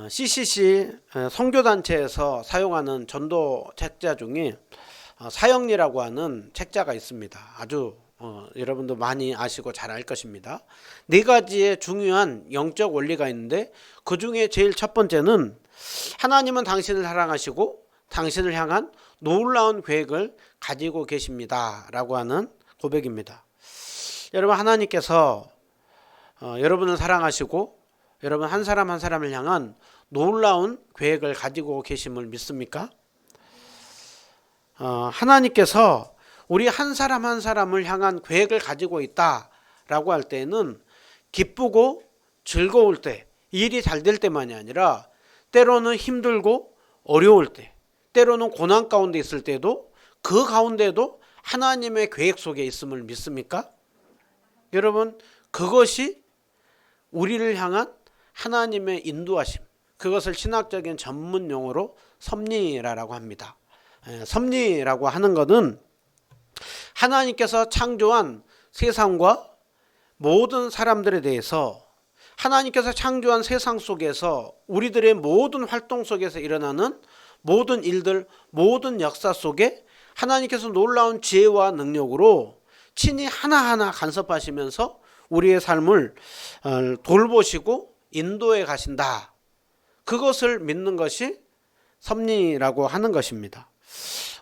CCC 선교단체에서 사용하는 전도 책자 중에 사형리라고 하는 책자가 있습니다. 아주 여러분도 많이 아시고 잘 알 것입니다. 네 가지의 중요한 영적 원리가 있는데 그 중에 제일 첫 번째는 하나님은 당신을 사랑하시고 당신을 향한 놀라운 계획을 가지고 계십니다 라고 하는 고백입니다. 여러분, 하나님께서 여러분을 사랑하시고 여러분 한 사람 한 사람을 향한 놀라운 계획을 가지고 계심을 믿습니까? 하나님께서 우리 한 사람 한 사람을 향한 계획을 가지고 있다라고 할 때는 기쁘고 즐거울 때, 일이 잘 될 때만이 아니라 때로는 힘들고 어려울 때, 때로는 고난 가운데 있을 때도 그 가운데도 하나님의 계획 속에 있음을 믿습니까? 여러분, 그것이 우리를 향한 하나님의 인도하심, 그것을 신학적인 전문 용어로 섭리라고 합니다. 섭리라고 하는 것은 하나님께서 창조한 세상과 모든 사람들에 대해서, 하나님께서 창조한 세상 속에서 우리들의 모든 활동 속에서 일어나는 모든 일들, 모든 역사 속에 하나님께서 놀라운 지혜와 능력으로 친히 하나하나 간섭하시면서 우리의 삶을 돌보시고 인도해 가신다. 그것을 믿는 것이 섭리라고 하는 것입니다.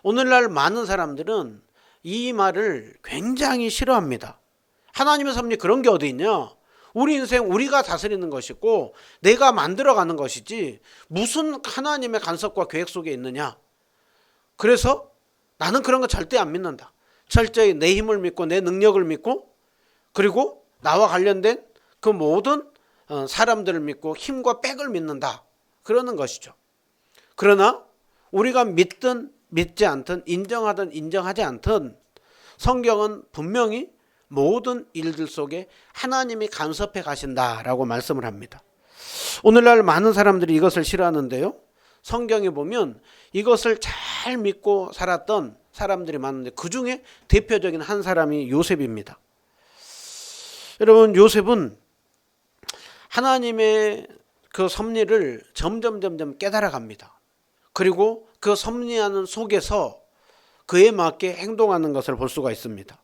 오늘날 많은 사람들은 이 말을 굉장히 싫어합니다. 하나님의 섭리 그런 게 어디 있냐? 우리 인생 우리가 다스리는 것이고 내가 만들어가는 것이지 무슨 하나님의 간섭과 계획 속에 있느냐? 그래서 나는 그런 거 절대 안 믿는다. 철저히 내 힘을 믿고 내 능력을 믿고 그리고 나와 관련된 그 모든 사람들을 믿고 힘과 빽을 믿는다. 그러는 것이죠. 그러나 우리가 믿든 믿지 않든 인정하든 인정하지 않든 성경은 분명히 모든 일들 속에 하나님이 간섭해 가신다라고 말씀을 합니다. 오늘날 많은 사람들이 이것을 싫어하는데요. 성경에 보면 이것을 잘 믿고 살았던 사람들이 많은데 그 중에 대표적인 한 사람이 요셉입니다. 여러분, 요셉은 하나님의 그 섭리를 점점 깨달아갑니다. 그리고 그 섭리하는 속에서 그에 맞게 행동하는 것을 볼 수가 있습니다.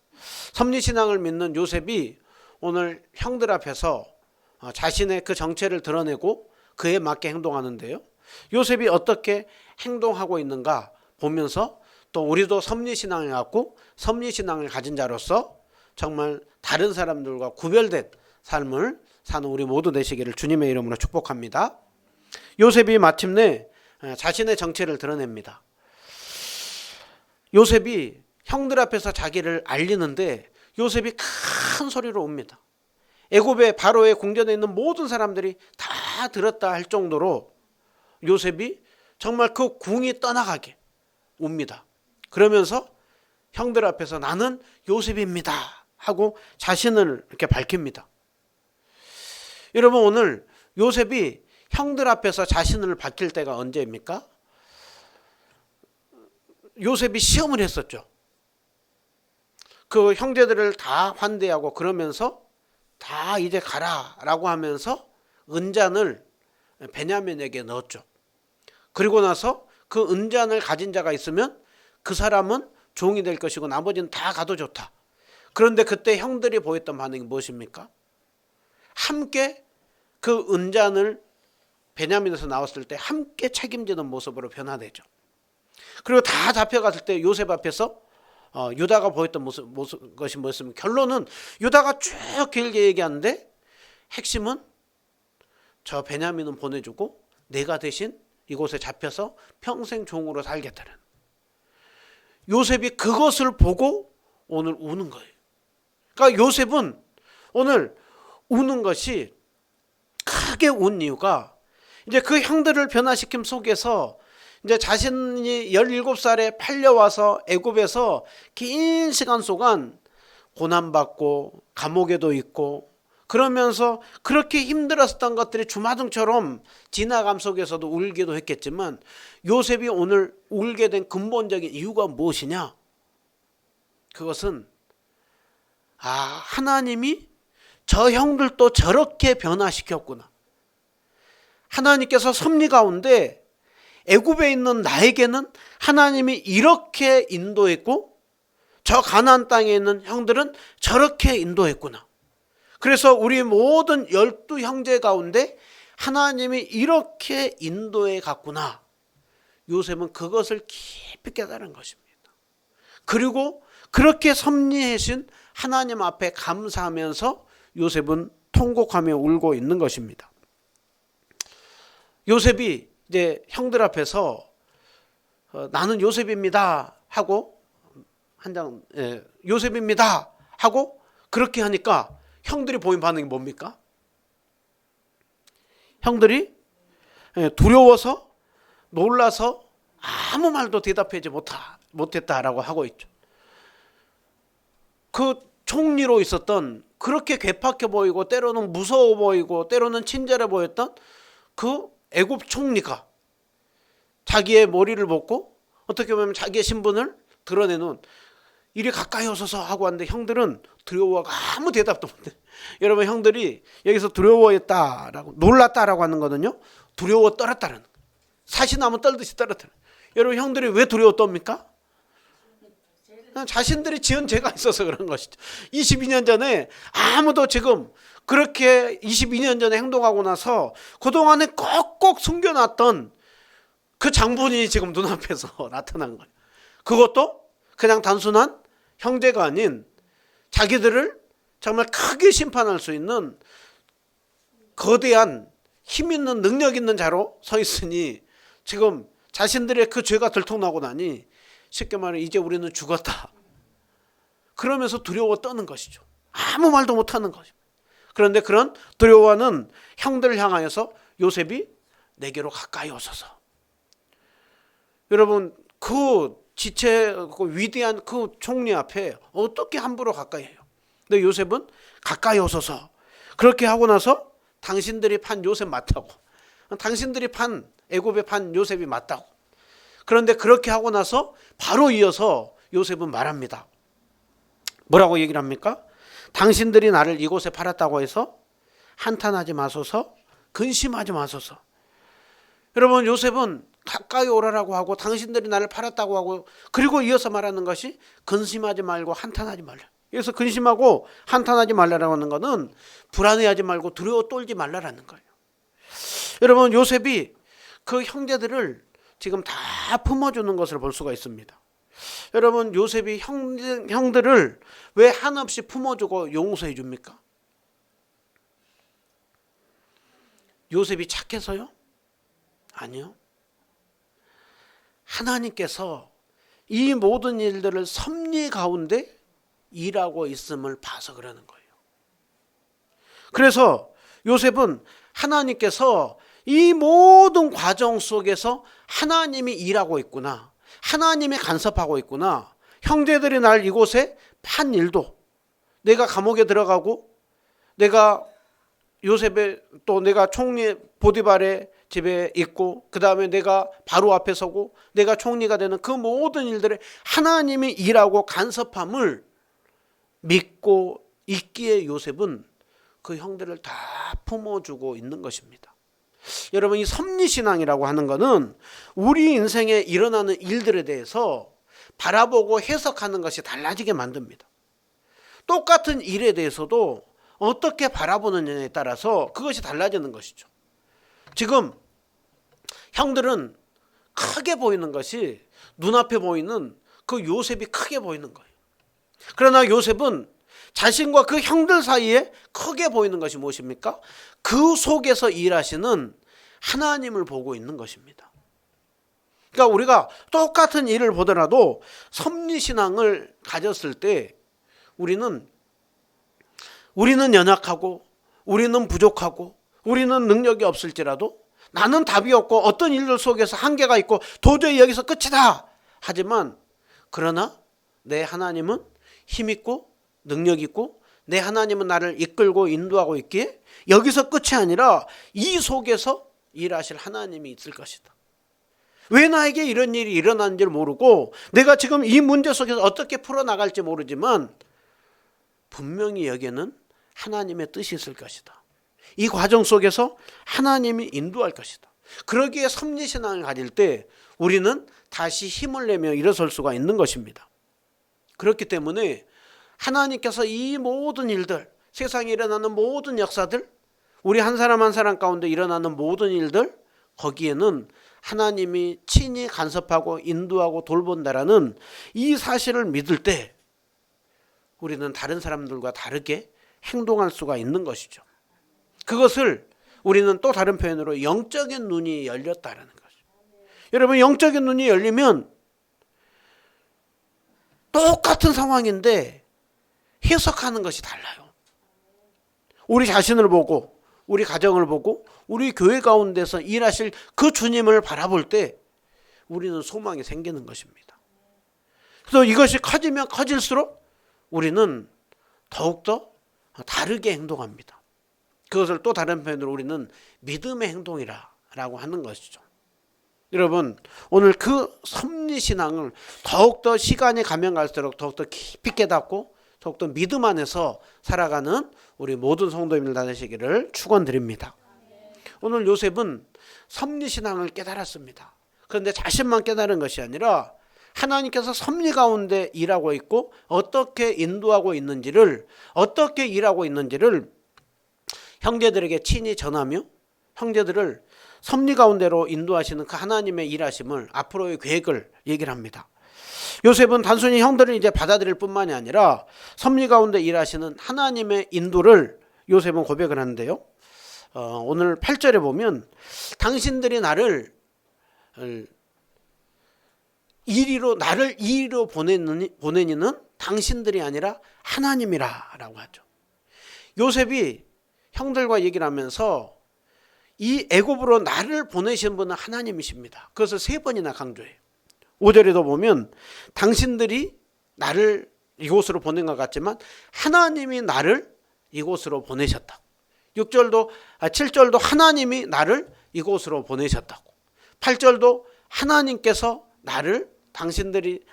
섭리신앙을 믿는 요셉이 오늘 형들 앞에서 자신의 그 정체를 드러내고 그에 맞게 행동하는데요. 요셉이 어떻게 행동하고 있는가 보면서 또 우리도 섭리신앙을 갖고 섭리신앙을 가진 자로서 정말 다른 사람들과 구별된 삶을 사는 우리 모두 되시기를 주님의 이름으로 축복합니다. 요셉이 마침내 자신의 정체를 드러냅니다. 요셉이 형들 앞에서 자기를 알리는데 요셉이 큰 소리로 옵니다. 애굽의 바로의 궁전에 있는 모든 사람들이 다 들었다 할 정도로 요셉이 정말 그 궁이 떠나가게 웁니다. 그러면서 형들 앞에서 나는 요셉입니다 하고 자신을 이렇게 밝힙니다. 여러분, 오늘 요셉이 형들 앞에서 자신을 밝힐 때가 언제입니까? 요셉이 시험을 했었죠. 그 형제들을 다 환대하고 그러면서 다 이제 가라라고 하면서 은잔을 베냐민에게 넣었죠. 그리고 나서 그 은잔을 가진 자가 있으면 그 사람은 종이 될 것이고 나머지는 다 가도 좋다. 그런데 그때 형들이 보였던 반응이 무엇입니까? 함께 그 은잔을 베냐민에서 나왔을 때 함께 책임지는 모습으로 변화되죠. 그리고 다 잡혀갔을 때 요셉 앞에서 유다가 보였던 것이 뭐였습니까? 결론은 유다가 쭉 길게 얘기하는데 핵심은 저 베냐민은 보내주고 내가 대신 이곳에 잡혀서 평생 종으로 살겠다는, 요셉이 그것을 보고 오늘 우는 거예요. 그러니까 요셉은 오늘 우는 것이, 크게 운 이유가 이제 그 형들을 변화시킴 속에서 이제 자신이 17살에 팔려와서 애굽에서 긴 시간 동안 고난받고 감옥에도 있고 그러면서 그렇게 힘들었던 것들이 주마등처럼 지나감 속에서도 울기도 했겠지만 요셉이 오늘 울게 된 근본적인 이유가 무엇이냐? 그것은 하나님이 저 형들도 저렇게 변화시켰구나. 하나님께서 섭리 가운데 애굽에 있는 나에게는 하나님이 이렇게 인도했고 저 가나안 땅에 있는 형들은 저렇게 인도했구나. 그래서 우리 모든 12 형제 가운데 하나님이 이렇게 인도해 갔구나. 요셉은 그것을 깊이 깨달은 것입니다. 그리고 그렇게 섭리하신 하나님 앞에 감사하면서 요셉은 통곡하며 울고 있는 것입니다. 요셉이 이제 형들 앞에서 나는 요셉입니다 하고 요셉입니다 하고 그렇게 하니까 형들이 보인 반응이 뭡니까? 형들이 두려워서 놀라서 아무 말도 대답하지 못했다라고 하고 있죠. 그 총리로 있었던 그렇게 괴팍해 보이고 때로는 무서워 보이고 때로는 친절해 보였던 그 애굽 총리가 자기의 머리를 벗고 어떻게 보면 자기의 신분을 드러내는 이리 가까이 오소서 하고 하는데 형들은 두려워하고 아무 대답도 못해. 여러분 형들이 여기서 두려워했다라고 놀랐다라고 하는 거는요. 두려워 떨었다는 거예요. 사시나무 떨듯이 떨었다. 여러분 형들이 왜 두려워 떱니까? 자신들이 지은 죄가 있어서 그런 것이죠. 22년 전에 아무도 지금 그렇게 22년 전에 행동하고 나서 그동안에 꼭꼭 숨겨놨던 그 장본인이 지금 눈앞에서 나타난 거예요. 그것도 그냥 단순한 형제가 아닌 자기들을 정말 크게 심판할 수 있는 거대한 힘 있는 능력 있는 자로 서 있으니 지금 자신들의 그 죄가 들통나고 나니 쉽게 말해 이제 우리는 죽었다. 그러면서 두려워 떠는 것이죠. 아무 말도 못하는 것이죠. 그런데 그런 두려워하는 형들을 향하여서 요셉이 내게로 가까이 오소서. 여러분 그 지체 그 위대한 그 총리 앞에 어떻게 함부로 가까이 해요. 근데 요셉은 가까이 오소서. 그렇게 하고 나서 당신들이 판 요셉 맞다고. 당신들이 판 애굽에 판 요셉이 맞다고. 그런데 그렇게 하고 나서 바로 이어서 요셉은 말합니다. 뭐라고 얘기를 합니까? 당신들이 나를 이곳에 팔았다고 해서 한탄하지 마소서, 근심하지 마소서. 여러분 요셉은 가까이 오라라고 하고 당신들이 나를 팔았다고 하고 그리고 이어서 말하는 것이 근심하지 말고 한탄하지 말라. 그래서 근심하고 한탄하지 말라라고 하는 것은 불안해하지 말고 두려워 떨지 말라라는 거예요. 여러분 요셉이 그 형제들을 지금 다 품어주는 것을 볼 수가 있습니다. 여러분 요셉이 형들을 왜 한없이 품어주고 용서해 줍니까? 요셉이 착해서요? 아니요. 하나님께서 이 모든 일들을 섭리 가운데 일하고 있음을 봐서 그러는 거예요. 그래서 요셉은 하나님께서 이 모든 과정 속에서 하나님이 일하고 있구나. 하나님이 간섭하고 있구나. 형제들이 날 이곳에 판 일도 내가 감옥에 들어가고 내가 요셉의 또 내가 총리 보디발의 집에 있고 그 다음에 내가 바로 앞에 서고 내가 총리가 되는 그 모든 일들에 하나님이 일하고 간섭함을 믿고 있기에 요셉은 그 형들을 다 품어주고 있는 것입니다. 여러분 이 섭리신앙이라고 하는 것은 우리 인생에 일어나는 일들에 대해서 바라보고 해석하는 것이 달라지게 만듭니다. 똑같은 일에 대해서도 어떻게 바라보느냐에 따라서 그것이 달라지는 것이죠. 지금 형들은 크게 보이는 것이 눈앞에 보이는 그 요셉이 크게 보이는 거예요. 그러나 요셉은 자신과 그 형들 사이에 크게 보이는 것이 무엇입니까? 그 속에서 일하시는 하나님을 보고 있는 것입니다. 그러니까 우리가 똑같은 일을 보더라도 섭리신앙을 가졌을 때 우리는 연약하고 우리는 부족하고 우리는 능력이 없을지라도 나는 답이 없고 어떤 일들 속에서 한계가 있고 도저히 여기서 끝이다. 하지만 그러나 내 하나님은 힘있고 능력 있고 내 하나님은 나를 이끌고 인도하고 있기에 여기서 끝이 아니라 이 속에서 일하실 하나님이 있을 것이다. 왜 나에게 이런 일이 일어나는지를 모르고 내가 지금 이 문제 속에서 어떻게 풀어나갈지 모르지만 분명히 여기에는 하나님의 뜻이 있을 것이다. 이 과정 속에서 하나님이 인도할 것이다. 그러기에 섭리신앙을 가질 때 우리는 다시 힘을 내며 일어설 수가 있는 것입니다. 그렇기 때문에 하나님께서 이 모든 일들, 세상에 일어나는 모든 역사들, 우리 한 사람 한 사람 가운데 일어나는 모든 일들, 거기에는 하나님이 친히 간섭하고 인도하고 돌본다라는 이 사실을 믿을 때 우리는 다른 사람들과 다르게 행동할 수가 있는 것이죠. 그것을 우리는 또 다른 표현으로 영적인 눈이 열렸다라는 거죠. 여러분, 영적인 눈이 열리면 똑같은 상황인데 해석하는 것이 달라요. 우리 자신을 보고, 우리 가정을 보고, 우리 교회 가운데서 일하실 그 주님을 바라볼 때 우리는 소망이 생기는 것입니다. 그래서 이것이 커지면 커질수록 우리는 더욱더 다르게 행동합니다. 그것을 또 다른 표현으로 우리는 믿음의 행동이라고 하는 것이죠. 여러분, 오늘 그 섭리신앙을 더욱더 시간이 가면 갈수록 더욱더 깊이 깨닫고 더욱더 믿음 안에서 살아가는 우리 모든 성도님들 되시기를 축원드립니다. 오늘 요셉은 섭리신앙을 깨달았습니다. 그런데 자신만 깨달은 것이 아니라 하나님께서 섭리 가운데 일하고 있고 어떻게 인도하고 있는지를, 어떻게 일하고 있는지를 형제들에게 친히 전하며 형제들을 섭리 가운데로 인도하시는 그 하나님의 일하심을, 앞으로의 계획을 얘기를 합니다. 요셉은 단순히 형들을 이제 받아들일 뿐만이 아니라 섭리 가운데 일하시는 하나님의 인도를 요셉은 고백을 하는데요. 오늘 8절에 보면 당신들이 나를 이리로 보내니는 당신들이 아니라 하나님이라고 하죠. 요셉이 형들과 얘기를 하면서 이 애굽으로 나를 보내신 분은 하나님이십니다. 그것을 3번이나 강조해요. 5절에도 보면 당신들이 나를 이곳으로 보낸 것 같지만 하나님이 나를 이곳으로 보내셨다. 7절도 하나님이 나를 이곳으로 보내셨다고. 8절도 하나님께서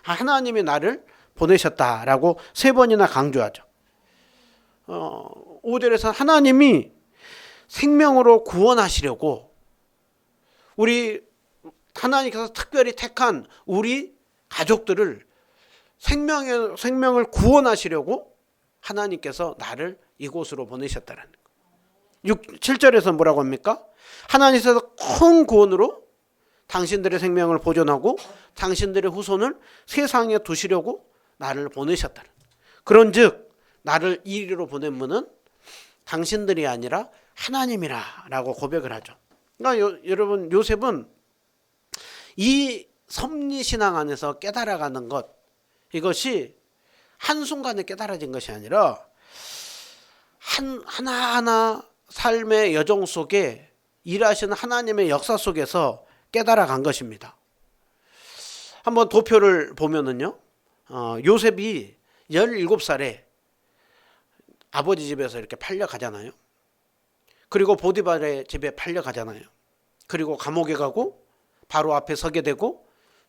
하나님이 나를 보내셨다라고 3번이나 강조하죠. 5절에서 하나님이 생명으로 구원하시려고, 우리 하나님께서 특별히 택한 우리 가족들을 생명을 구원하시려고 하나님께서 나를 이곳으로 보내셨다는 거예요. 7절에서 뭐라고 합니까? 하나님께서 큰 구원으로 당신들의 생명을 보존하고 당신들의 후손을 세상에 두시려고 나를 보내셨다는 거예요. 그런즉 나를 이리로 보낸 분은 당신들이 아니라 하나님이라고 고백을 하죠. 그러니까 여러분, 요셉은 이 섭리신앙 안에서 깨달아가는 것, 이것이 한순간에 깨달아진 것이 아니라 하나하나 삶의 여정 속에 일하시는 하나님의 역사 속에서 깨달아간 것입니다. 한번 도표를 보면은요, 요셉이 17살에 아버지 집에서 이렇게 팔려가잖아요. 그리고 보디발의 집에 팔려가잖아요. 그리고 감옥에 가고 바로 앞에 서게 되고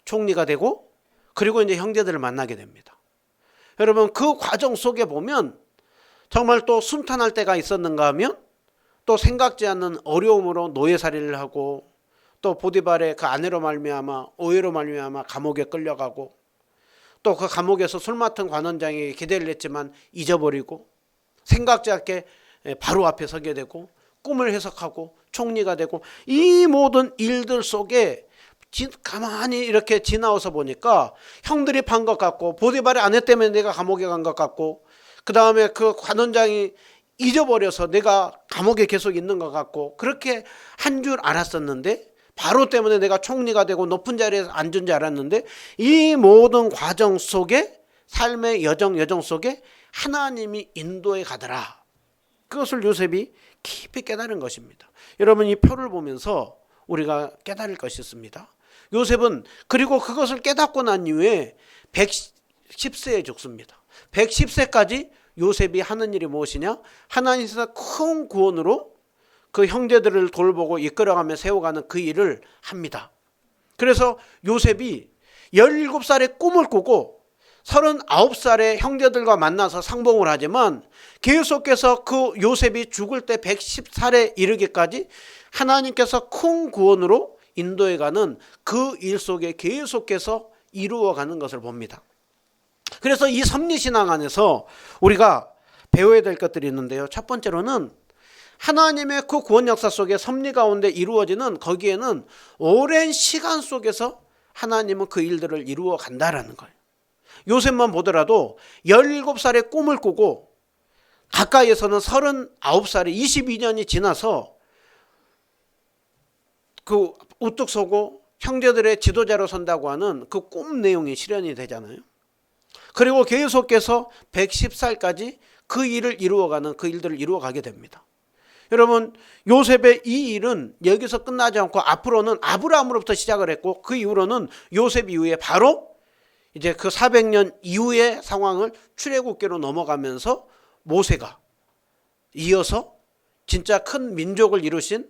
총리가 되고, 그리고 이제 형제들을 만나게 됩니다. 여러분, 그 과정 속에 보면 정말 또 순탄할 때가 있었는가 하면 또 생각지 않는 어려움으로 노예살이를 하고, 또 보디발의 그 아내로 말미암아, 오해로 말미암아 감옥에 끌려가고, 또 그 감옥에서 술 맡은 관원장이 기대를 했지만 잊어버리고, 생각지 않게 바로 앞에 서게 되고, 꿈을 해석하고 총리가 되고, 이 모든 일들 속에 가만히 이렇게 지나와서 보니까 형들이 판 것 같고, 보디발의 아내 때문에 내가 감옥에 간 것 같고, 그 다음에 그 관원장이 잊어버려서 내가 감옥에 계속 있는 것 같고, 그렇게 한 줄 알았었는데, 바로 때문에 내가 총리가 되고 높은 자리에 앉은 줄 알았는데, 이 모든 과정 속에, 삶의 여정 속에 하나님이 인도해 가더라. 그것을 요셉이 깊이 깨달은 것입니다. 여러분, 이 표를 보면서 우리가 깨달을 것이 있습니다. 요셉은 그리고 그것을 깨닫고 난 이후에 110세에 죽습니다. 110세까지 요셉이 하는 일이 무엇이냐? 하나님께서 큰 구원으로 그 형제들을 돌보고 이끌어가며 세워가는 그 일을 합니다. 그래서 요셉이 17살에 꿈을 꾸고 39살의 형제들과 만나서 상봉을 하지만 계속해서 그 요셉이 죽을 때 110살에 이르기까지 하나님께서 큰 구원으로 인도해가는 그 일 속에 계속해서 이루어가는 것을 봅니다. 그래서 이 섭리신앙 안에서 우리가 배워야 될 것들이 있는데요. 첫 번째로는 하나님의 그 구원 역사 속에 섭리 가운데 이루어지는 거기에는 오랜 시간 속에서 하나님은 그 일들을 이루어 간다라는 거예요. 요셉만 보더라도 17살에 꿈을 꾸고 가까이에서는 39살에 22년이 지나서 그 우뚝 서고 형제들의 지도자로 선다고 하는 그 꿈 내용이 실현이 되잖아요. 그리고 계속해서 110살까지 그 일을 이루어가는 그 일들을 이루어가게 됩니다. 여러분, 요셉의 이 일은 여기서 끝나지 않고 앞으로는 아브라함으로부터 시작을 했고 그 이후로는 요셉 이후에 바로 이제 그 400년 이후의 상황을 출애굽기로 넘어가면서 모세가 이어서 진짜 큰 민족을 이루신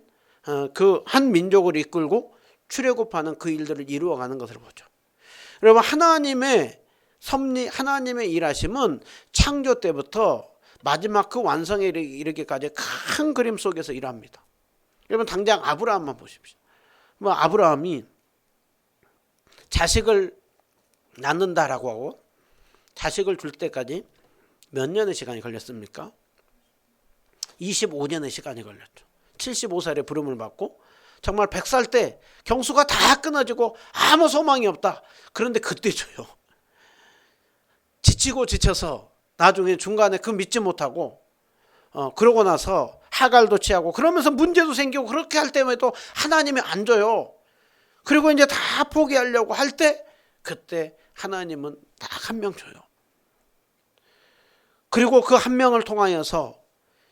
그 한 민족을 이끌고 출애굽하는 그 일들을 이루어가는 것을 보죠. 여러분, 하나님의 섭리, 하나님의 일하심은 창조 때부터 마지막 그 완성에 이르기까지 큰 그림 속에서 일합니다. 여러분, 당장 아브라함만 보십시오. 아브라함이 자식을 낳는다라고 하고 자식을 줄 때까지 몇 년의 시간이 걸렸습니까? 25년의 시간이 걸렸죠. 75살에 부름을 받고 정말 100살 때 경수가 다 끊어지고 아무 소망이 없다. 그런데 그때 줘요. 지치고 지쳐서 나중에 중간에 그 믿지 못하고 그러고 나서 하갈도 취하고 그러면서 문제도 생기고 그렇게 할 때에도 하나님이 안 줘요. 그리고 이제 다 포기하려고 할 때 그때 하나님은 딱 한 명 줘요. 그리고 그 한 명을 통하여서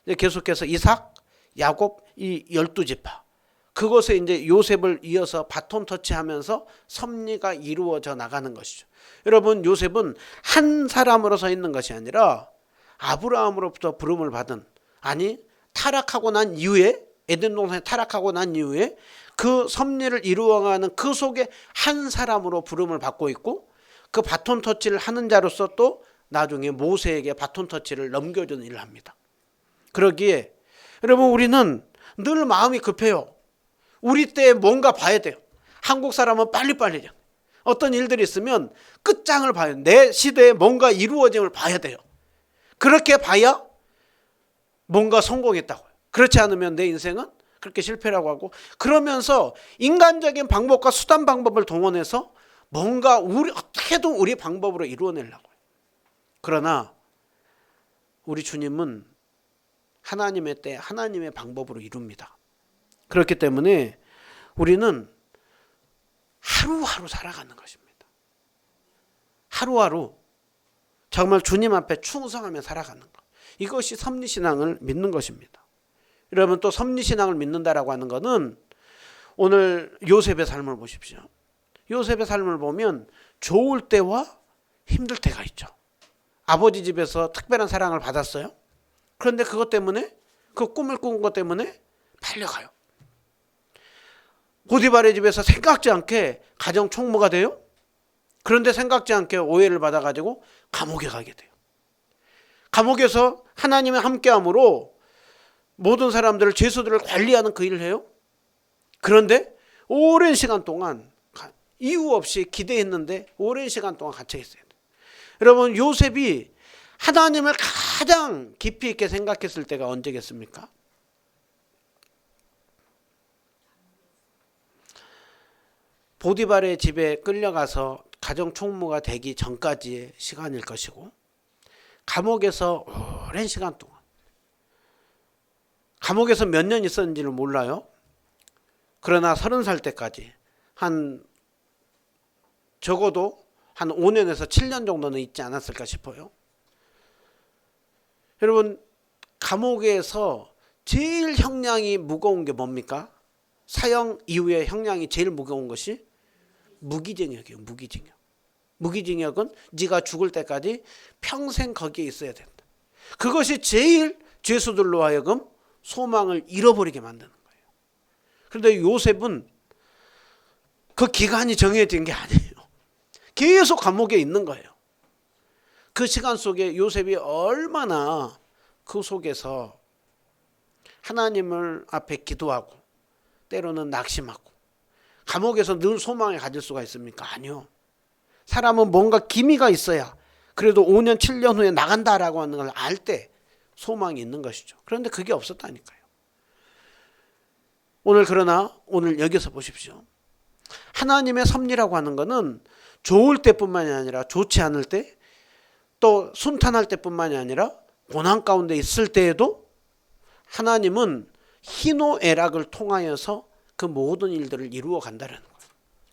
이제 계속해서 이삭, 야곱 이 12지파 그것에 이제 요셉을 이어서 바톤 터치하면서 섭리가 이루어져 나가는 것이죠. 여러분, 요셉은 한 사람으로 서 있는 것이 아니라 아브라함으로부터 부름을 받은, 아니 타락하고 난 이후에, 에덴 동산에 타락하고 난 이후에 그 섭리를 이루어가는 그 속에 한 사람으로 부름을 받고 있고 그 바톤 터치를 하는 자로서 또 나중에 모세에게 바톤 터치를 넘겨주는 일을 합니다. 그러기에 여러분, 우리는 늘 마음이 급해요. 우리 때에 뭔가 봐야 돼요. 한국 사람은 빨리빨리죠. 어떤 일들이 있으면 끝장을 봐요. 내 시대에 뭔가 이루어짐을 봐야 돼요. 그렇게 봐야 뭔가 성공했다고요. 그렇지 않으면 내 인생은 그렇게 실패라고 하고, 그러면서 인간적인 방법과 수단 방법을 동원해서 뭔가 어떻게든 우리 방법으로 이루어내려고 해요. 그러나 우리 주님은 하나님의 때 하나님의 방법으로 이룹니다. 그렇기 때문에 우리는 하루하루 살아가는 것입니다. 하루하루 정말 주님 앞에 충성하며 살아가는 것. 이것이 섭리신앙을 믿는 것입니다. 여러분, 또 섭리신앙을 믿는다라고 하는 것은 오늘 요셉의 삶을 보십시오. 요셉의 삶을 보면 좋을 때와 힘들 때가 있죠. 아버지 집에서 특별한 사랑을 받았어요. 그런데 그것 때문에, 그 꿈을 꾼 것 때문에 팔려가요. 보디발의 집에서 생각지 않게 가정 총무가 돼요. 그런데 생각지 않게 오해를 받아가지고 감옥에 가게 돼요. 감옥에서 하나님의 함께함으로 모든 사람들을, 죄수들을 관리하는 그 일을 해요. 그런데 오랜 시간 동안 이유 없이 기대했는데 오랜 시간 동안 갇혀 있어요. 여러분, 요셉이 하나님을 가장 깊이 있게 생각했을 때가 언제겠습니까? 보디발의 집에 끌려가서 가정 총무가 되기 전까지의 시간일 것이고, 감옥에서 오랜 시간 동안, 감옥에서 몇 년 있었는지는 몰라요. 그러나 30살 때까지 적어도 한 5년에서 7년 정도는 있지 않았을까 싶어요. 여러분, 감옥에서 제일 형량이 무거운 게 뭡니까? 사형 이후에 형량이 제일 무거운 것이 무기징역이에요. 무기징역. 무기징역은 네가 죽을 때까지 평생 거기에 있어야 된다. 그것이 제일 죄수들로 하여금 소망을 잃어버리게 만드는 거예요. 그런데 요셉은 그 기간이 정해진 게 아니에요. 계속 감옥에 있는 거예요. 그 시간 속에 요셉이 얼마나 그 속에서 하나님을 앞에 기도하고 때로는 낙심하고 감옥에서 늘 소망을 가질 수가 있습니까? 아니요. 사람은 뭔가 기미가 있어야 그래도 5년 7년 후에 나간다라고 하는 걸 알 때 소망이 있는 것이죠. 그런데 그게 없었다니까요. 그러나 오늘 여기서 보십시오. 하나님의 섭리라고 하는 것은 좋을 때뿐만이 아니라 좋지 않을 때, 또 순탄할 때뿐만이 아니라 고난 가운데 있을 때에도 하나님은 희노애락을 통하여서 그 모든 일들을 이루어 간다는 거예요.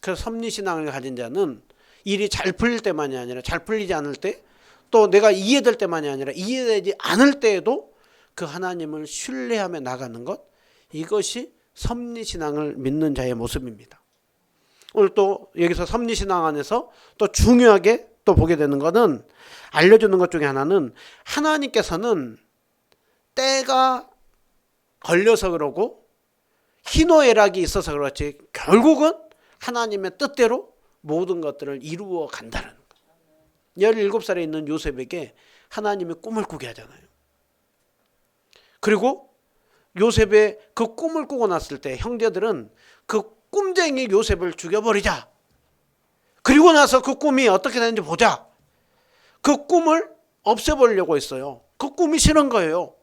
그래서 섭리신앙을 가진 자는 일이 잘 풀릴 때만이 아니라 잘 풀리지 않을 때, 또 내가 이해될 때만이 아니라 이해되지 않을 때에도 그 하나님을 신뢰하며 나가는 것, 이것이 섭리신앙을 믿는 자의 모습입니다. 오늘 또 여기서 섭리신앙 안에서 또 중요하게 또 보게 되는 것은, 알려주는 것 중에 하나는 하나님께서는 때가 걸려서 그러고 희노애락이 있어서 그렇지 결국은 하나님의 뜻대로 모든 것들을 이루어 간다는 거예요. 17살에 있는 요셉에게 하나님이 꿈을 꾸게 하잖아요. 그리고 요셉의 그 꿈을 꾸고 났을 때 형제들은 그 꿈쟁이 요셉을 죽여버리자. 그리고 나서 그 꿈이 어떻게 되는지 보자. 그 꿈을 없애버리려고 했어요. 그 꿈이 싫은 거예요.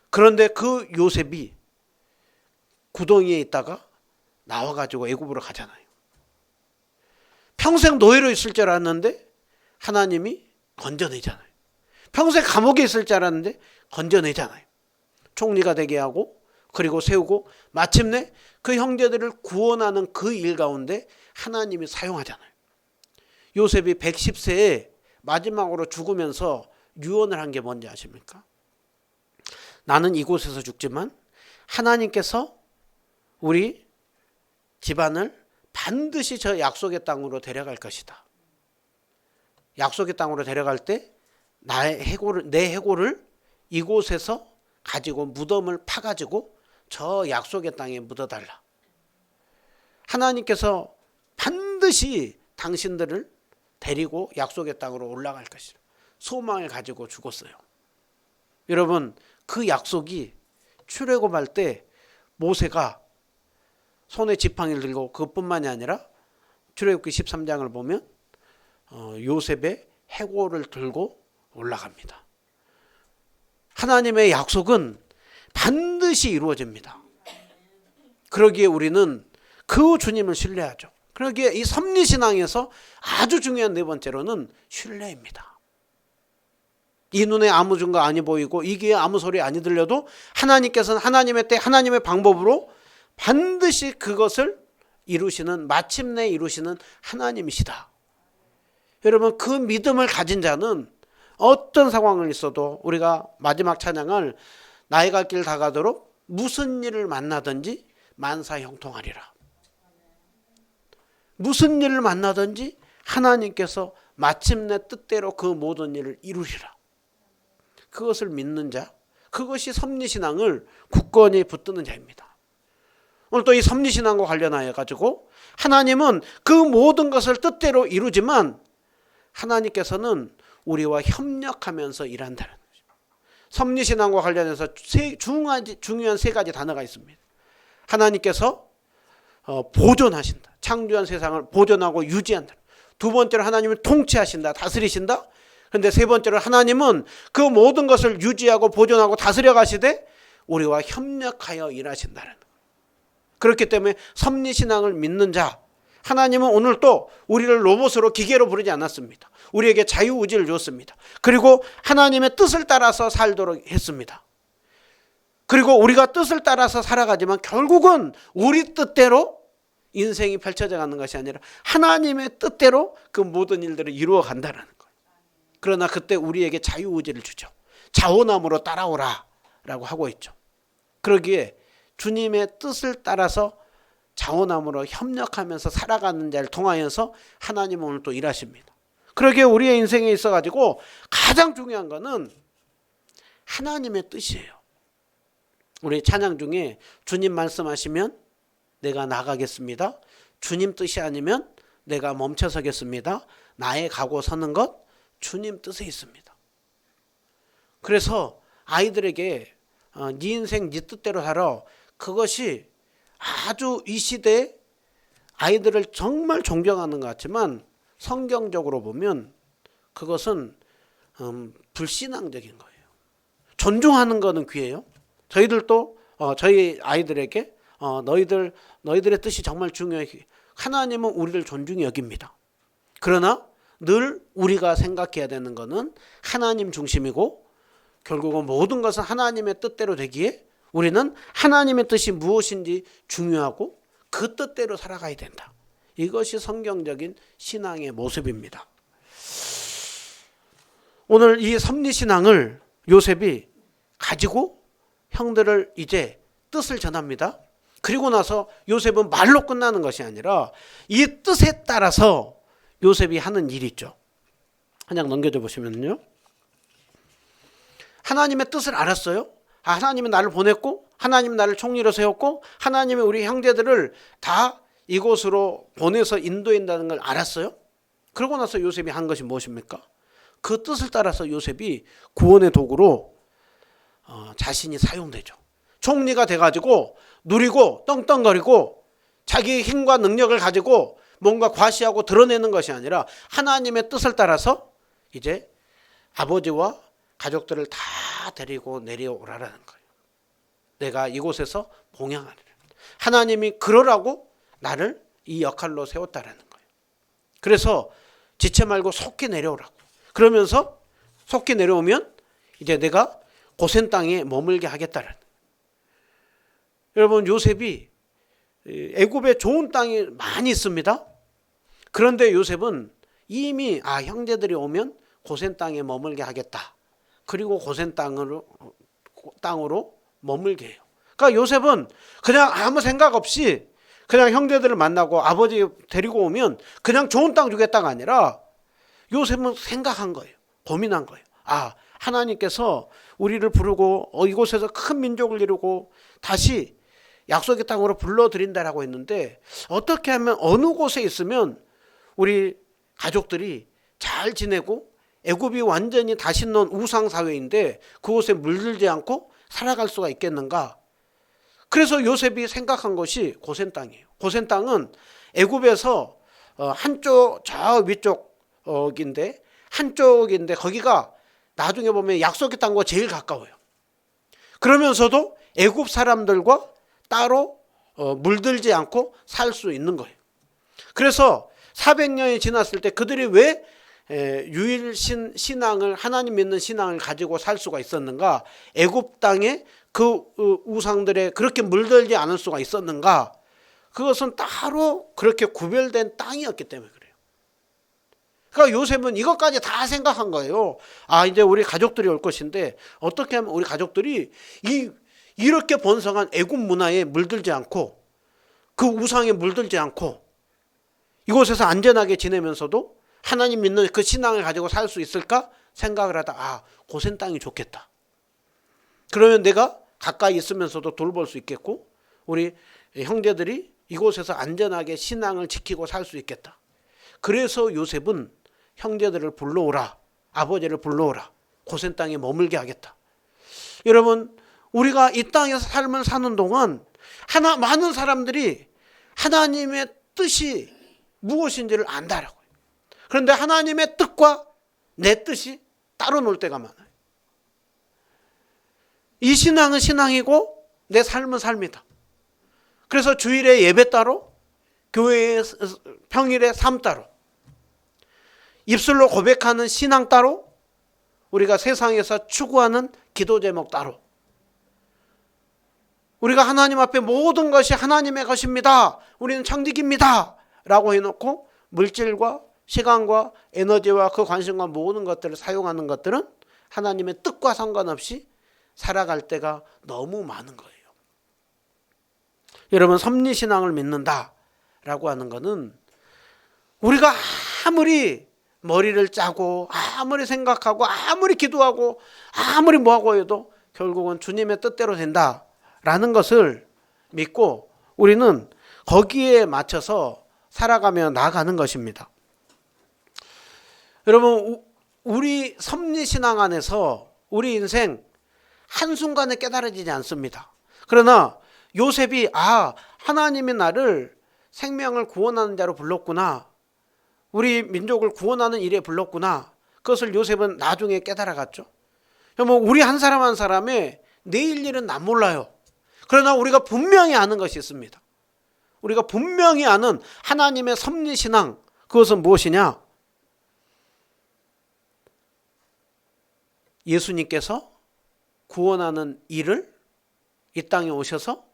그런데 그 요셉이 구덩이에 있다가 나와가지고 애굽으로 가잖아요. 평생 노예로 있을 줄 알았는데 하나님이 건져내잖아요. 평생 감옥에 있을 줄 알았는데 건져내잖아요. 총리가 되게 하고 그리고 세우고 마침내 그 형제들을 구원하는 그 일 가운데 하나님이 사용하잖아요. 요셉이 110세에 마지막으로 죽으면서 유언을 한 게 뭔지 아십니까? 나는 이곳에서 죽지만 하나님께서 우리 집안을 반드시 저 약속의 땅으로 데려갈 것이다. 약속의 땅으로 데려갈 때 내 해골을 이곳에서 가지고 무덤을 파가지고 저 약속의 땅에 묻어달라. 하나님께서 반드시 당신들을 데리고 약속의 땅으로 올라갈 것이다. 소망을 가지고 죽었어요. 여러분, 그 약속이 출애굽할 때 모세가 손에 지팡이를 들고, 그것뿐만이 아니라 출애굽기 13장을 보면 요셉의 해골을 들고 올라갑니다. 하나님의 약속은 반드시 이루어집니다. 그러기에 우리는 그 주님을 신뢰하죠. 그러기에 이 섭리신앙에서 아주 중요한 네 번째로는 신뢰입니다. 이 눈에 아무 증거 아니 보이고 이 귀에 아무 소리 아니 들려도 하나님께서는 하나님의 때 하나님의 방법으로 반드시 그것을 이루시는, 마침내 이루시는 하나님이시다. 여러분, 그 믿음을 가진 자는 어떤 상황을 있어도, 우리가 마지막 찬양을 나의 갈 길 다 가도록 무슨 일을 만나든지 만사 형통하리라. 무슨 일을 만나든지 하나님께서 마침내 뜻대로 그 모든 일을 이루리라. 그것을 믿는 자, 그것이 섭리신앙을 굳건히 붙드는 자입니다. 오늘 또 이 섭리신앙과 관련하여 가지고 하나님은 그 모든 것을 뜻대로 이루지만 하나님께서는 우리와 협력하면서 일한다는 거죠. 섭리신앙과 관련해서 중요한 세 가지 단어가 있습니다. 하나님께서 보존하신다. 창조한 세상을 보존하고 유지한다. 두 번째로 하나님은 통치하신다. 다스리신다. 그런데 세 번째로 하나님은 그 모든 것을 유지하고 보존하고 다스려 가시되 우리와 협력하여 일하신다는 거예요. 그렇기 때문에 섭리신앙을 믿는 자, 하나님은 오늘 또 우리를 로봇으로 기계로 부르지 않았습니다. 우리에게 자유의지를 줬습니다. 그리고 하나님의 뜻을 따라서 살도록 했습니다. 그리고 우리가 뜻을 따라서 살아가지만 결국은 우리 뜻대로 인생이 펼쳐져 가는 것이 아니라 하나님의 뜻대로 그 모든 일들을 이루어 간다는 거예요. 그러나 그때 우리에게 자유의지를 주죠. 자원함으로 따라오라 라고 하고 있죠. 그러기에 주님의 뜻을 따라서 자원함으로 협력하면서 살아가는 자를 통하여서 하나님은 오늘 또 일하십니다. 그러기에 우리의 인생에 있어가지고 가장 중요한 것은 하나님의 뜻이에요. 우리 찬양 중에 주님 말씀하시면 내가 나가겠습니다. 주님 뜻이 아니면 내가 멈춰서겠습니다. 나의 가고 서는 것 주님 뜻에 있습니다. 그래서 아이들에게 네 인생 네 뜻대로 살아, 그것이 아주 이 시대에 아이들을 정말 존경하는 것 같지만 성경적으로 보면 그것은 불신앙적인 거예요. 존중하는 거는 귀해요. 저희들도 저희 아이들에게 너희들의 뜻이 정말 중요해. 하나님은 우리를 존중히 여깁니다. 그러나 늘 우리가 생각해야 되는 것은 하나님 중심이고, 결국은 모든 것은 하나님의 뜻대로 되기에 우리는 하나님의 뜻이 무엇인지 중요하고 그 뜻대로 살아가야 된다. 이것이 성경적인 신앙의 모습입니다. 오늘 이 섭리신앙을 요셉이 가지고 형들을 이제 뜻을 전합니다. 그리고 나서 요셉은 말로 끝나는 것이 아니라 이 뜻에 따라서 요셉이 하는 일이 있죠. 한 장 넘겨줘 보시면요. 하나님의 뜻을 알았어요. 하나님이 나를 보냈고, 하나님이 나를 총리로 세웠고, 하나님이 우리 형제들을 다 이곳으로 보내서 인도한다는 걸 알았어요. 그러고 나서 요셉이 한 것이 무엇입니까? 그 뜻을 따라서 요셉이 구원의 도구로 자신이 사용되죠. 총리가 돼가지고 누리고 떵떵거리고 자기의 힘과 능력을 가지고 뭔가 과시하고 드러내는 것이 아니라 하나님의 뜻을 따라서 이제 아버지와 가족들을 다 데리고 내려오라라는 거예요. 내가 이곳에서 봉양하리라. 하나님이 그러라고 나를 이 역할로 세웠다라는 거예요. 그래서 지체 말고 속히 내려오라고. 그러면서 속히 내려오면 이제 내가 고센 땅에 머물게 하겠다라는 거예요. 여러분, 요셉이 애굽에 좋은 땅이 많이 있습니다. 그런데 요셉은 이미 형제들이 오면 고센 땅에 머물게 하겠다. 그리고 고센 땅으로 머물게 해요. 그러니까 요셉은 그냥 아무 생각 없이 그냥 형제들을 만나고 아버지 데리고 오면 그냥 좋은 땅 주겠다가 아니라 요셉은 생각한 거예요. 고민한 거예요. 하나님께서 우리를 부르고 이곳에서 큰 민족을 이루고 다시 약속의 땅으로 불러들인다라고 했는데, 어떻게 하면 어느 곳에 있으면 우리 가족들이 잘 지내고 애굽이 완전히 다시 놓은 우상 사회인데 그곳에 물들지 않고 살아갈 수가 있겠는가? 그래서 요셉이 생각한 것이 고센 땅이에요. 고센 땅은 애굽에서 한쪽 저 위쪽인데 한쪽인데 거기가 나중에 보면 약속의 땅과 제일 가까워요. 그러면서도 애굽 사람들과 따로 물들지 않고 살 수 있는 거예요. 그래서 400년이 지났을 때 그들이 왜 유일신 신앙을, 하나님 믿는 신앙을 가지고 살 수가 있었는가? 애굽 땅에 그 우상들에 그렇게 물들지 않을 수가 있었는가? 그것은 따로 그렇게 구별된 땅이었기 때문에 그래요. 그러니까 요셉은 이것까지 다 생각한 거예요. 이제 우리 가족들이 올 것인데 어떻게 하면 우리 가족들이 이렇게 번성한 애굽 문화에 물들지 않고 그 우상에 물들지 않고 이곳에서 안전하게 지내면서도 하나님 믿는 그 신앙을 가지고 살 수 있을까 생각을 하다 고센 땅이 좋겠다. 그러면 내가 가까이 있으면서도 돌볼 수 있겠고 우리 형제들이 이곳에서 안전하게 신앙을 지키고 살 수 있겠다. 그래서 요셉은 형제들을 불러오라, 아버지를 불러오라, 고센 땅에 머물게 하겠다. 여러분, 우리가 이 땅에서 삶을 사는 동안 많은 사람들이 하나님의 뜻이 무엇인지를 안다라고요. 그런데 하나님의 뜻과 내 뜻이 따로 놀 때가 많아요. 이 신앙은 신앙이고 내 삶은 삶이다. 그래서 주일에 예배 따로, 교회의 평일에 삶 따로, 입술로 고백하는 신앙 따로, 우리가 세상에서 추구하는 기도 제목 따로. 우리가 하나님 앞에 모든 것이 하나님의 것입니다. 우리는 청직입니다. 라고 해놓고 물질과 시간과 에너지와 그 관심과 모든 것들을 사용하는 것들은 하나님의 뜻과 상관없이 살아갈 때가 너무 많은 거예요. 여러분, 섭리신앙을 믿는다라고 하는 것은 우리가 아무리 머리를 짜고 아무리 생각하고 아무리 기도하고 아무리 뭐하고 해도 결국은 주님의 뜻대로 된다라는 것을 믿고 우리는 거기에 맞춰서 살아가며 나아가는 것입니다. 여러분, 우리 섭리신앙 안에서 우리 인생 한순간에 깨달아지지 않습니다. 그러나 요셉이 하나님이 나를 생명을 구원하는 자로 불렀구나, 우리 민족을 구원하는 일에 불렀구나, 그것을 요셉은 나중에 깨달아갔죠. 우리 한 사람 한 사람의 내일 일은 난 몰라요. 그러나 우리가 분명히 아는 것이 있습니다. 우리가 분명히 아는 하나님의 섭리신앙, 그것은 무엇이냐? 예수님께서 구원하는 일을 이 땅에 오셔서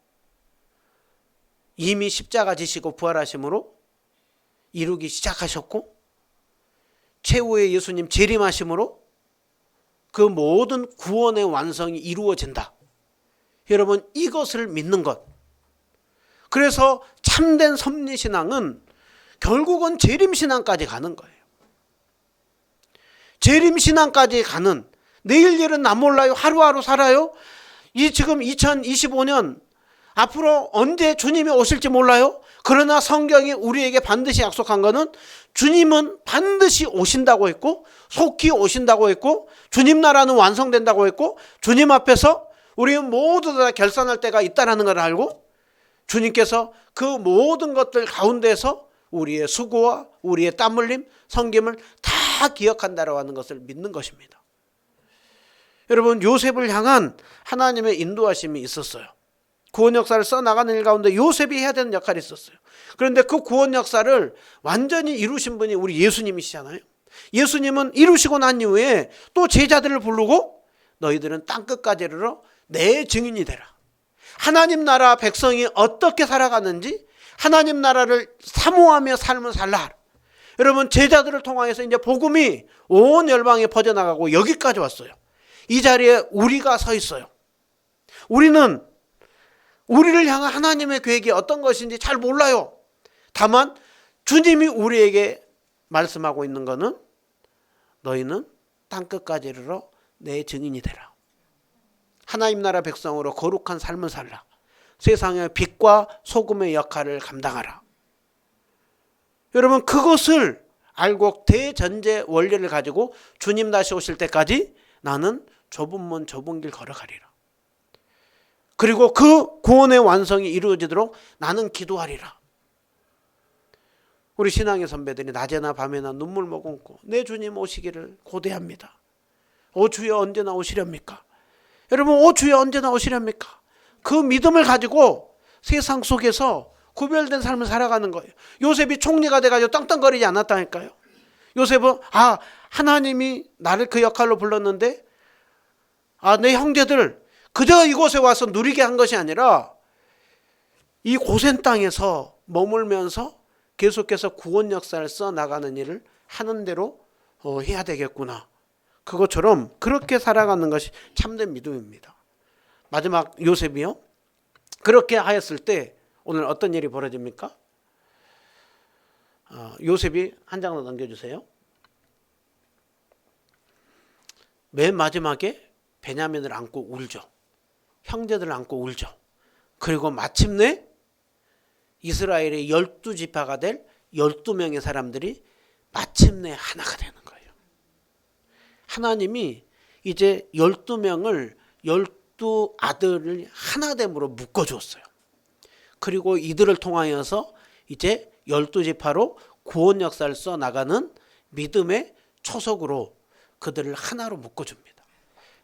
이미 십자가 지시고 부활하심으로 이루기 시작하셨고, 최후의 예수님 재림하심으로 그 모든 구원의 완성이 이루어진다. 여러분, 이것을 믿는 것. 그래서 참된 섭리신앙은 결국은 재림신앙까지 가는 거예요. 재림신앙까지 가는, 내일 일은 난 몰라요, 하루하루 살아요. 지금 2025년 앞으로 언제 주님이 오실지 몰라요. 그러나 성경이 우리에게 반드시 약속한 것은 주님은 반드시 오신다고 했고, 속히 오신다고 했고, 주님 나라는 완성된다고 했고, 주님 앞에서 우리 모두 다 결산할 때가 있다는 걸 알고, 주님께서 그 모든 것들 가운데서 우리의 수고와 우리의 땀 흘림, 섬김을 다 기억한다라고 하는 것을 믿는 것입니다. 여러분, 요셉을 향한 하나님의 인도하심이 있었어요. 구원 역사를 써나가는 일 가운데 요셉이 해야 되는 역할이 있었어요. 그런데 그 구원 역사를 완전히 이루신 분이 우리 예수님이시잖아요. 예수님은 이루시고 난 이후에 또 제자들을 부르고 너희들은 땅끝까지 이르러 내 증인이 되라. 하나님 나라 백성이 어떻게 살아가는지, 하나님 나라를 사모하며 삶을 살라. 여러분, 제자들을 통하여서 이제 복음이 온 열방에 퍼져나가고 여기까지 왔어요. 이 자리에 우리가 서 있어요. 우리는 우리를 향한 하나님의 계획이 어떤 것인지 잘 몰라요. 다만 주님이 우리에게 말씀하고 있는 것은 너희는 땅끝까지 이르러 내 증인이 되라. 하나님 나라 백성으로 거룩한 삶을 살라. 세상의 빛과 소금의 역할을 감당하라. 여러분, 그것을 알고 대전제 원리를 가지고 주님 다시 오실 때까지 나는 좁은 문 좁은 길 걸어가리라. 그리고 그 구원의 완성이 이루어지도록 나는 기도하리라. 우리 신앙의 선배들이 낮에나 밤에나 눈물 머금고 내 주님 오시기를 고대합니다. 오 주여 언제나 오시렵니까? 여러분, 오 주여 언제나 오시렵니까? 그 믿음을 가지고 세상 속에서 구별된 삶을 살아가는 거예요. 요셉이 총리가 돼가지고 땅땅거리지 않았다니까요. 요셉은 하나님이 나를 그 역할로 불렀는데 내 형제들 그저 이곳에 와서 누리게 한 것이 아니라 이 고센 땅에서 머물면서 계속해서 구원 역사를 써나가는 일을 하는 대로 해야 되겠구나. 그것처럼 그렇게 살아가는 것이 참된 믿음입니다. 마지막 요셉이요, 그렇게 하였을 때 오늘 어떤 일이 벌어집니까? 요셉이 한 장 더 넘겨주세요. 맨 마지막에 베냐민을 안고 울죠. 형제들을 안고 울죠. 그리고 마침내 이스라엘의 12지파가 될 12명의 사람들이 마침내 하나가 되는 거예요. 하나님이 이제 12명을 12아들을 하나됨으로 묶어주었어요. 그리고 이들을 통하여서 이제 12지파로 구원 역사를 써나가는 믿음의 초석으로 그들을 하나로 묶어줍니다.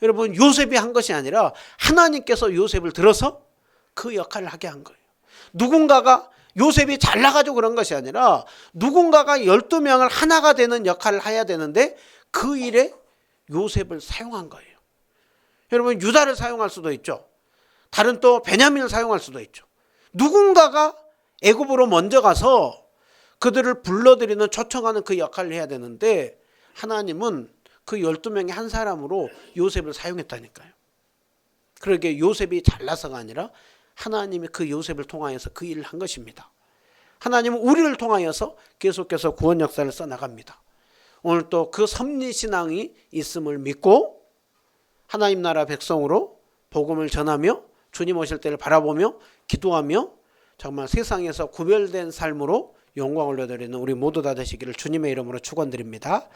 여러분, 요셉이 한 것이 아니라 하나님께서 요셉을 들어서 그 역할을 하게 한 거예요. 누군가가 요셉이 잘나가지고 그런 것이 아니라 누군가가 12명을 하나가 되는 역할을 해야 되는데 그 일에 요셉을 사용한 거예요. 여러분, 유다를 사용할 수도 있죠. 다른 또 베냐민을 사용할 수도 있죠. 누군가가 애굽으로 먼저 가서 그들을 불러들이는, 초청하는 그 역할을 해야 되는데 하나님은 그 12명의 한 사람으로 요셉을 사용했다니까요. 그러게 요셉이 잘나서가 아니라 하나님이 그 요셉을 통하여서 그 일을 한 것입니다. 하나님은 우리를 통하여서 계속해서 구원 역사를 써나갑니다. 오늘 또 그 섭리신앙이 있음을 믿고 하나님 나라 백성으로 복음을 전하며 주님 오실 때를 바라보며 기도하며 정말 세상에서 구별된 삶으로 영광을 올려드리는 우리 모두 다 되시기를 주님의 이름으로 축원드립니다.